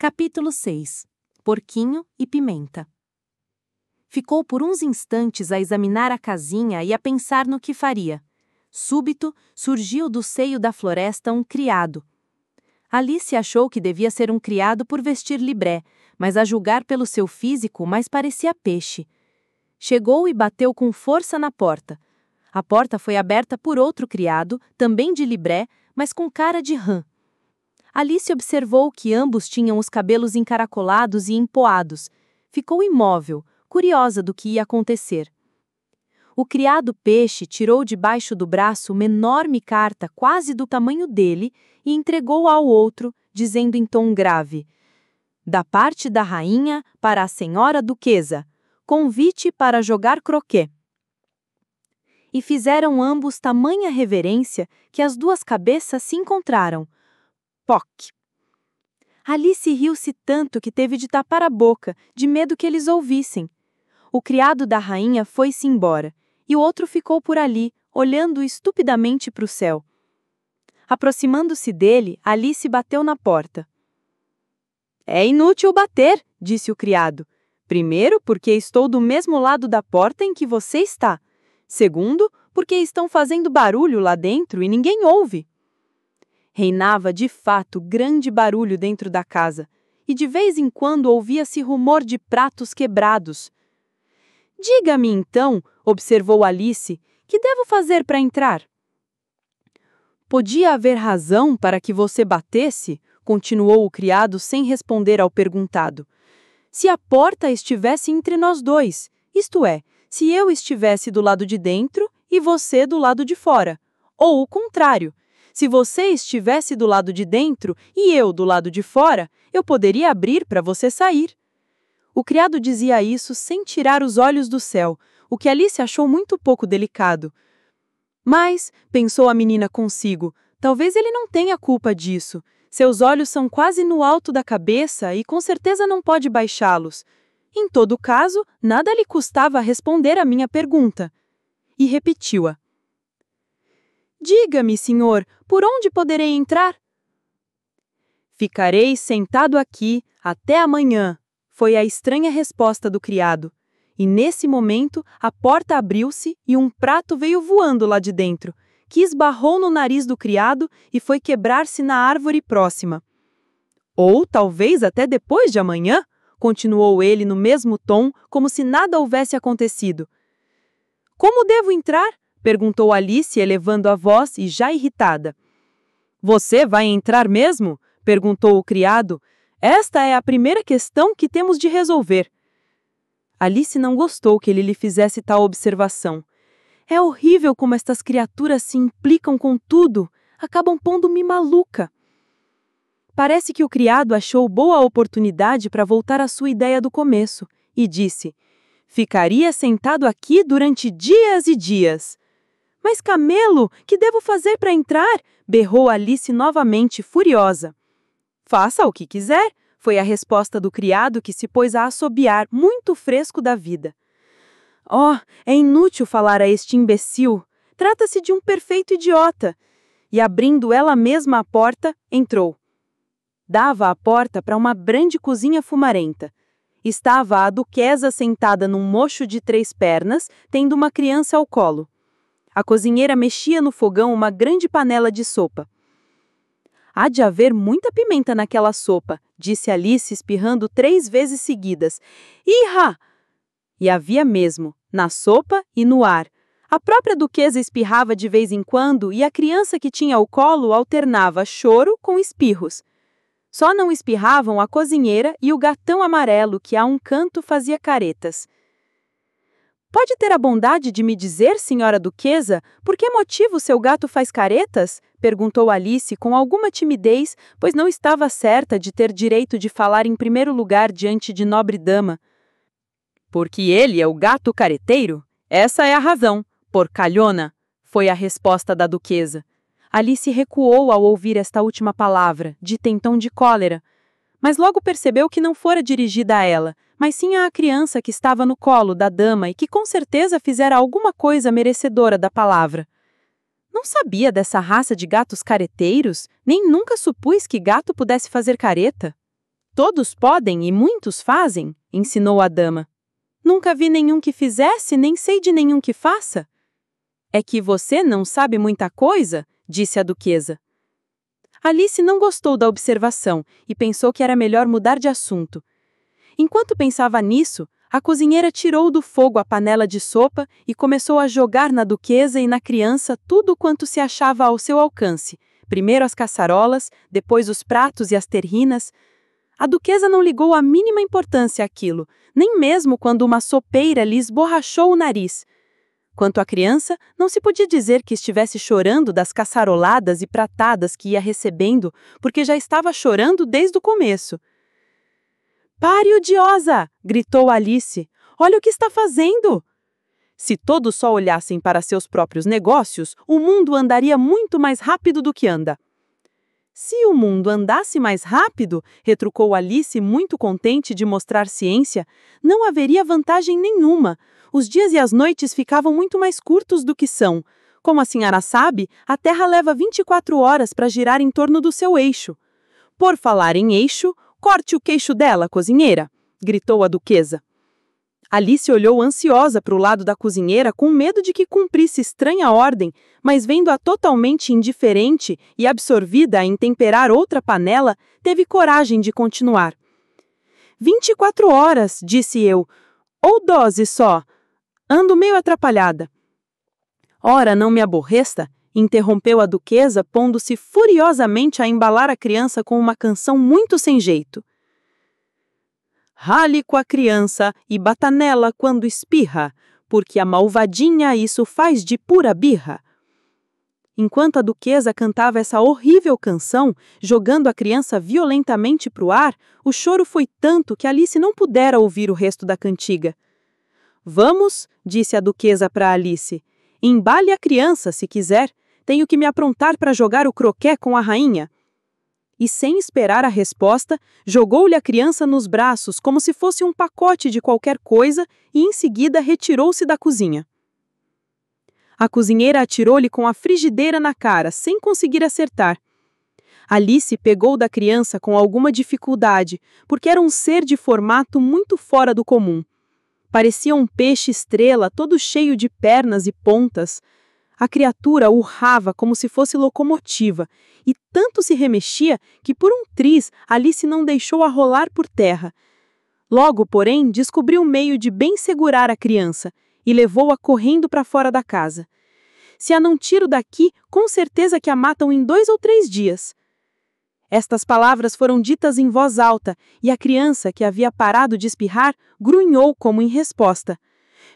Capítulo 6. Porquinho e Pimenta. Ficou por uns instantes a examinar a casinha e a pensar no que faria. Súbito, surgiu do seio da floresta um criado. Alice achou que devia ser um criado por vestir libré, mas a julgar pelo seu físico mais parecia peixe. Chegou e bateu com força na porta. A porta foi aberta por outro criado, também de libré, mas com cara de rã. Alice observou que ambos tinham os cabelos encaracolados e empoados. Ficou imóvel, curiosa do que ia acontecer. O criado peixe tirou debaixo do braço uma enorme carta quase do tamanho dele e entregou ao outro, dizendo em tom grave: "Da parte da rainha para a senhora duquesa, convite para jogar croquet." E fizeram ambos tamanha reverência que as duas cabeças se encontraram. Poc! Alice riu-se tanto que teve de tapar a boca, de medo que eles ouvissem. O criado da rainha foi-se embora, e o outro ficou por ali, olhando estupidamente para o céu. Aproximando-se dele, Alice bateu na porta. "É inútil bater", disse o criado. "Primeiro, porque estou do mesmo lado da porta em que você está. Segundo, porque estão fazendo barulho lá dentro e ninguém ouve." Reinava, de fato, grande barulho dentro da casa, e de vez em quando ouvia-se rumor de pratos quebrados. "Diga-me, então", observou Alice, "que devo fazer para entrar?" "Podia haver razão para que você batesse?", continuou o criado sem responder ao perguntado. "Se a porta estivesse entre nós dois, isto é, se eu estivesse do lado de dentro e você do lado de fora, ou o contrário. Se você estivesse do lado de dentro e eu do lado de fora, eu poderia abrir para você sair." O criado dizia isso sem tirar os olhos do céu, o que Alice achou muito pouco delicado. Mas, pensou a menina consigo, talvez ele não tenha culpa disso. Seus olhos são quase no alto da cabeça e com certeza não pode baixá-los. Em todo caso, nada lhe custava responder a minha pergunta. E repetiu-a. "Diga-me, senhor, por onde poderei entrar?" "Ficarei sentado aqui até amanhã", foi a estranha resposta do criado. E nesse momento, a porta abriu-se e um prato veio voando lá de dentro, que esbarrou no nariz do criado e foi quebrar-se na árvore próxima. "Ou talvez até depois de amanhã", continuou ele no mesmo tom, como se nada houvesse acontecido. "Como devo entrar?", perguntou Alice, elevando a voz e já irritada. "Você vai entrar mesmo?", perguntou o criado. "Esta é a primeira questão que temos de resolver." Alice não gostou que ele lhe fizesse tal observação. É horrível como estas criaturas se implicam com tudo, acabam pondo-me maluca. Parece que o criado achou boa oportunidade para voltar à sua ideia do começo, e disse: "Ficaria sentado aqui durante dias e dias." "Mas, Camelo, que devo fazer para entrar?", berrou Alice novamente, furiosa. "Faça o que quiser", foi a resposta do criado, que se pôs a assobiar, muito fresco da vida. "Oh, é inútil falar a este imbecil. Trata-se de um perfeito idiota." E abrindo ela mesma a porta, entrou. Dava a porta para uma grande cozinha fumarenta. Estava a duquesa sentada num mocho de 3 pernas, tendo uma criança ao colo. A cozinheira mexia no fogão uma grande panela de sopa. "Há de haver muita pimenta naquela sopa", disse Alice, espirrando 3 vezes seguidas. "Irra!" E havia mesmo, na sopa e no ar. A própria duquesa espirrava de vez em quando e a criança que tinha ao colo alternava choro com espirros. Só não espirravam a cozinheira e o gatão amarelo que a um canto fazia caretas. "Pode ter a bondade de me dizer, senhora duquesa, por que motivo seu gato faz caretas?", perguntou Alice com alguma timidez, pois não estava certa de ter direito de falar em primeiro lugar diante de nobre dama. "Porque ele é o gato careteiro? Essa é a razão, porcalhona", foi a resposta da duquesa. Alice recuou ao ouvir esta última palavra, dita em tom de cólera, mas logo percebeu que não fora dirigida a ela, mas sim à criança que estava no colo da dama e que com certeza fizera alguma coisa merecedora da palavra. "Não sabia dessa raça de gatos careteiros, nem nunca supus que gato pudesse fazer careta." Todos podem e muitos fazem, ensinou a dama. Nunca vi nenhum que fizesse, nem sei de nenhum que faça. É que você não sabe muita coisa, disse a duquesa. Alice não gostou da observação e pensou que era melhor mudar de assunto. Enquanto pensava nisso, a cozinheira tirou do fogo a panela de sopa e começou a jogar na duquesa e na criança tudo quanto se achava ao seu alcance. Primeiro as caçarolas, depois os pratos e as terrinas. A duquesa não ligou a mínima importância àquilo, nem mesmo quando uma sopeira lhe esborrachou o nariz. Quanto à criança, não se podia dizer que estivesse chorando das caçaroladas e pratadas que ia recebendo, porque já estava chorando desde o começo. "Pare, odiosa!" gritou Alice. "Olha o que está fazendo!" Se todos só olhassem para seus próprios negócios, o mundo andaria muito mais rápido do que anda. Se o mundo andasse mais rápido, retrucou Alice muito contente de mostrar ciência, não haveria vantagem nenhuma. Os dias e as noites ficavam muito mais curtos do que são. Como a senhora sabe, a Terra leva 24 horas para girar em torno do seu eixo. Por falar em eixo, corte o queixo dela, cozinheira, gritou a duquesa. Alice olhou ansiosa para o lado da cozinheira com medo de que cumprisse estranha ordem, mas vendo-a totalmente indiferente e absorvida em temperar outra panela, teve coragem de continuar. 24 horas, disse eu, ou 12 só. Ando meio atrapalhada. Ora, não me aborreça, interrompeu a duquesa, pondo-se furiosamente a embalar a criança com uma canção muito sem jeito. Rale com a criança e bata nela quando espirra, porque a malvadinha isso faz de pura birra. Enquanto a duquesa cantava essa horrível canção, jogando a criança violentamente para o ar, o choro foi tanto que Alice não pudera ouvir o resto da cantiga. Vamos, disse a duquesa para Alice, embale a criança se quiser, tenho que me aprontar para jogar o croquet com a rainha. E sem esperar a resposta, jogou-lhe a criança nos braços como se fosse um pacote de qualquer coisa e em seguida retirou-se da cozinha. A cozinheira atirou-lhe com a frigideira na cara, sem conseguir acertar. Alice pegou da criança com alguma dificuldade, porque era um ser de formato muito fora do comum. Parecia um peixe-estrela todo cheio de pernas e pontas. A criatura urrava como se fosse locomotiva, e tanto se remexia que por um triz Alice não deixou-a rolar por terra. Logo, porém, descobriu um meio de bem segurar a criança, e levou-a correndo para fora da casa. Se a não tiro daqui, com certeza que a matam em 2 ou 3 dias. Estas palavras foram ditas em voz alta, e a criança, que havia parado de espirrar, grunhou como em resposta.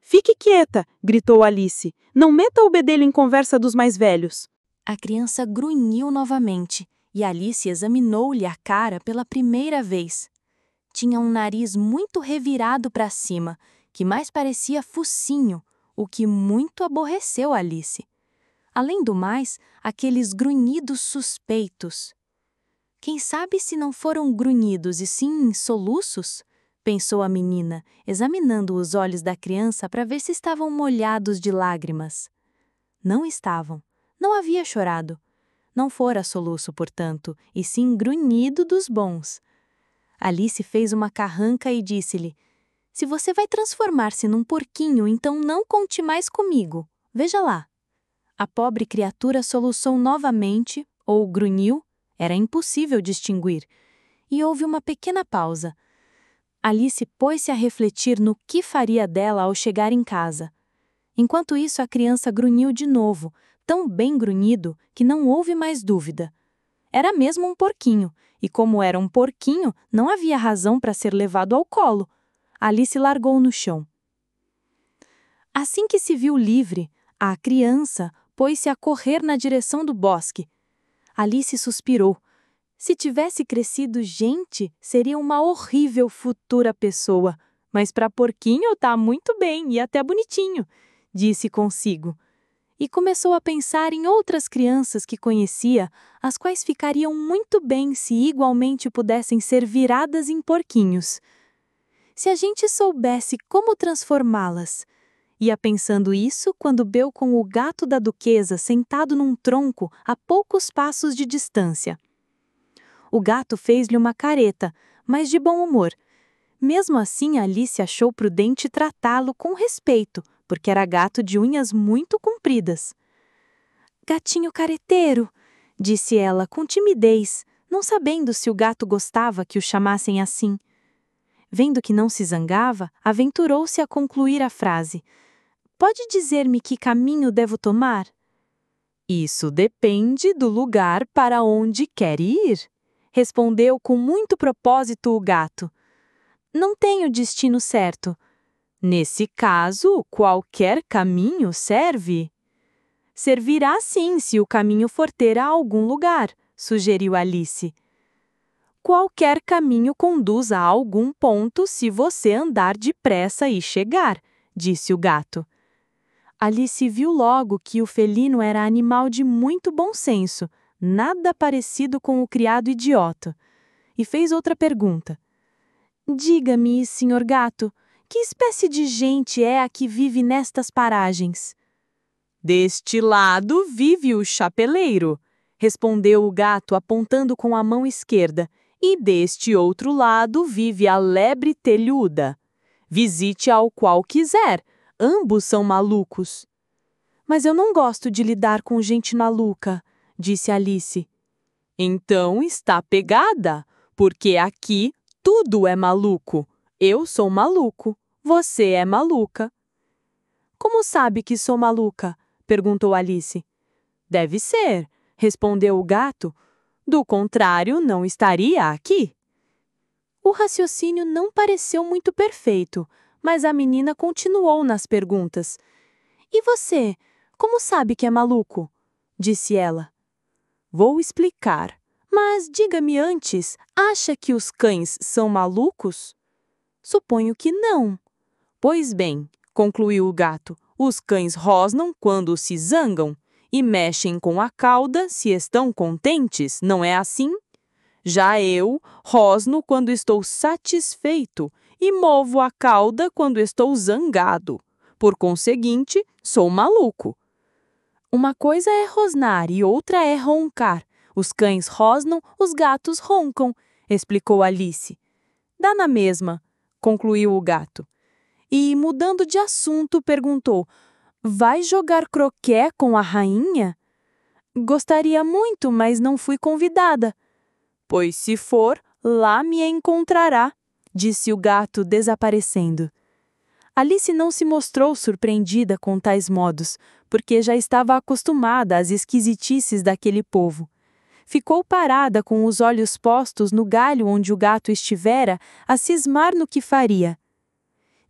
Fique quieta, gritou Alice. Não meta o bedelho em conversa dos mais velhos. A criança grunhiu novamente, e Alice examinou-lhe a cara pela primeira vez. Tinha um nariz muito revirado para cima, que mais parecia focinho, o que muito aborreceu Alice. Além do mais, aqueles grunhidos suspeitos. Quem sabe se não foram grunhidos e sim soluços? Pensou a menina, examinando os olhos da criança para ver se estavam molhados de lágrimas. Não estavam. Não havia chorado. Não fora soluço, portanto, e sim grunhido dos bons. Alice fez uma carranca e disse-lhe: "Se você vai transformar-se num porquinho, então não conte mais comigo. Veja lá." A pobre criatura soluçou novamente, ou grunhiu, era impossível distinguir, e houve uma pequena pausa. Alice pôs-se a refletir no que faria dela ao chegar em casa. Enquanto isso, a criança grunhiu de novo, tão bem grunhido que não houve mais dúvida. Era mesmo um porquinho, e como era um porquinho, não havia razão para ser levado ao colo. Alice largou-o no chão. Assim que se viu livre, a criança pôs-se a correr na direção do bosque. Alice suspirou. Se tivesse crescido gente, seria uma horrível futura pessoa. Mas para porquinho tá muito bem e até bonitinho, disse consigo. E começou a pensar em outras crianças que conhecia, as quais ficariam muito bem se igualmente pudessem ser viradas em porquinhos. Se a gente soubesse como transformá-las. Ia pensando isso quando deu com o gato da duquesa sentado num tronco a poucos passos de distância. O gato fez-lhe uma careta, mas de bom humor. Mesmo assim, Alice achou prudente tratá-lo com respeito, porque era gato de unhas muito compridas. "Gatinho careteiro", disse ela com timidez, não sabendo se o gato gostava que o chamassem assim. Vendo que não se zangava, aventurou-se a concluir a frase. "Pode dizer-me que caminho devo tomar?" "Isso depende do lugar para onde quer ir", respondeu com muito propósito o gato. "Não tenho destino certo." "Nesse caso, qualquer caminho serve." "Servirá sim se o caminho for ter a algum lugar", sugeriu Alice. "Qualquer caminho conduz a algum ponto se você andar depressa e chegar", disse o gato. Alice viu logo que o felino era animal de muito bom senso, nada parecido com o criado idiota, e fez outra pergunta. "Diga-me, senhor gato, que espécie de gente é a que vive nestas paragens?" "Deste lado vive o chapeleiro", respondeu o gato apontando com a mão esquerda, "e deste outro lado vive a lebre telhuda. Visite ao qual quiser, ambos são malucos." "Mas eu não gosto de lidar com gente maluca", disse Alice. "Então está pegada, porque aqui tudo é maluco. Eu sou maluco, você é maluca." "Como sabe que sou maluca?" perguntou Alice. "Deve ser", respondeu o gato. "Do contrário, não estaria aqui." O raciocínio não pareceu muito perfeito, mas a menina continuou nas perguntas. "E você, como sabe que é maluco?" disse ela. "Vou explicar, mas diga-me antes, acha que os cães são malucos?" "Suponho que não." "Pois bem", concluiu o gato, "os cães rosnam quando se zangam e mexem com a cauda se estão contentes, não é assim? Já eu rosno quando estou satisfeito e movo a cauda quando estou zangado. Por conseguinte, sou maluco." "Uma coisa é rosnar e outra é roncar. Os cães rosnam, os gatos roncam", explicou Alice. "Dá na mesma", concluiu o gato. E, mudando de assunto, perguntou: "Vai jogar croquet com a rainha?" "Gostaria muito, mas não fui convidada." "Pois se for, lá me encontrará", disse o gato, desaparecendo. Alice não se mostrou surpreendida com tais modos, porque já estava acostumada às esquisitices daquele povo. Ficou parada com os olhos postos no galho onde o gato estivera, a cismar no que faria.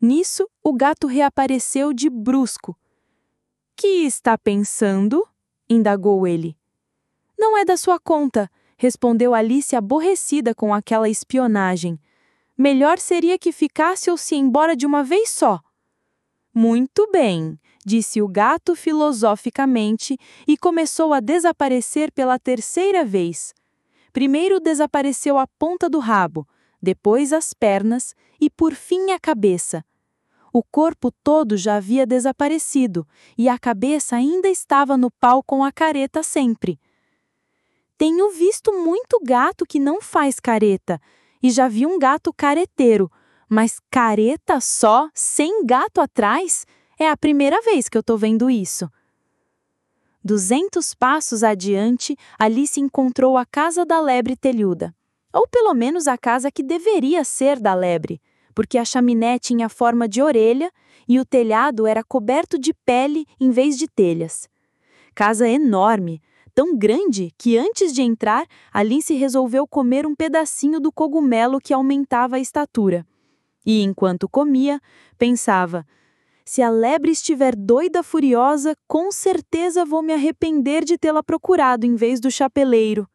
Nisso, o gato reapareceu de brusco. "Que está pensando?" indagou ele. "Não é da sua conta", respondeu Alice aborrecida com aquela espionagem. "Melhor seria que ficasse ou se embora de uma vez só." "Muito bem", disse o gato filosoficamente e começou a desaparecer pela terceira vez. Primeiro desapareceu a ponta do rabo, depois as pernas e por fim a cabeça. O corpo todo já havia desaparecido e a cabeça ainda estava no pau com a careta sempre. "Tenho visto muito gato que não faz careta, e já vi um gato careteiro, mas careta só, sem gato atrás? É a primeira vez que eu tô vendo isso." 200 passos adiante, Alice encontrou a casa da lebre telhuda. Ou pelo menos a casa que deveria ser da lebre, porque a chaminé tinha forma de orelha e o telhado era coberto de pele em vez de telhas. Casa enorme, tão grande que antes de entrar, Alice resolveu comer um pedacinho do cogumelo que aumentava a estatura. E enquanto comia, pensava: se a lebre estiver doida furiosa, com certeza vou me arrepender de tê-la procurado em vez do chapeleiro.